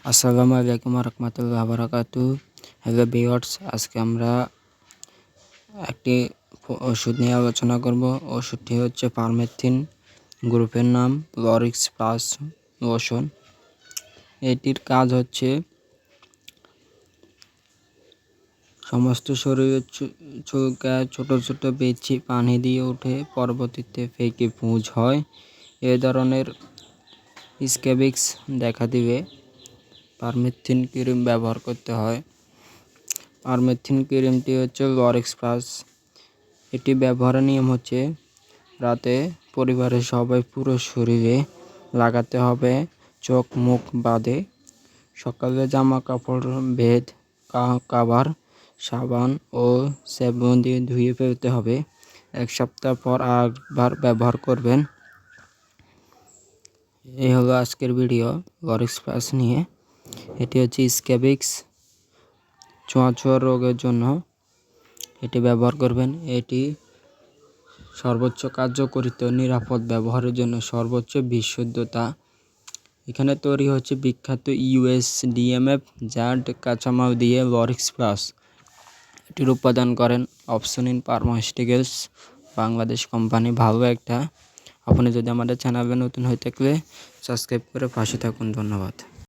আসসালামু আলাইকুম রহমতুল্লাহ বারাকাতু। হ্যালো ভিউয়ার্স, আজকে আমরা একটি ওষুধ নিয়ে আলোচনা করব। ওষুধটি হচ্ছে পারমেথিন, গ্রুপের নাম লরিক্স প্লাস লোশন। এটির কাজ হচ্ছে সমস্ত শরীরে চুলকায়, ছোট ছোট বিচ্ছি পানি দিয়ে ওঠে, পরবর্তীতে ফেঁকে পুঁজ হয়। এ ধরনের স্ক্যাবিক্স দেখা দিবে। পারমেথিন ক্রিম ব্যবহার করতে হয়। পারমেথিন ক্রিমটি হচ্ছে লরিক্স প্লাস। এটি ব্যবহারের নিয়ম হচ্ছে রাতে পরিবারের সবাই পুরো শরীরে লাগাতে হবে, চোখ মুখ বাদে। সকালে জামা কাপড়, বেড কাভার, সাবান ও সাবুন দিয়ে ধুয়ে ফেলতে হবে। 1 সপ্তাহ পর আরেকবার ব্যবহার করবেন। এই হলো আজকের ভিডিও লরিক্স প্লাস নিয়ে। এটি হচ্ছে স্ক্যাবিক্স, ছোঁয়াচে রোগের জন্য এটি ব্যবহার করবেন। এটি সর্বোচ্চ কার্যকারিতা, নিরাপদ ব্যবহারের জন্য সর্বোচ্চ বিশুদ্ধতা। এখানে তৈরি হচ্ছে বিখ্যাত USDMF জাড কাঁচামাল দিয়ে লরিক্স প্লাস। এটির উৎপাদন করেন অপসনিন ফার্মাসিউটিক্যালস, বাংলাদেশ কোম্পানি। ভালো একটা। আপনি যদি আমাদের চ্যানেলে নতুন হয়ে থাকলে সাবস্ক্রাইব করে পাশে থাকুন। ধন্যবাদ।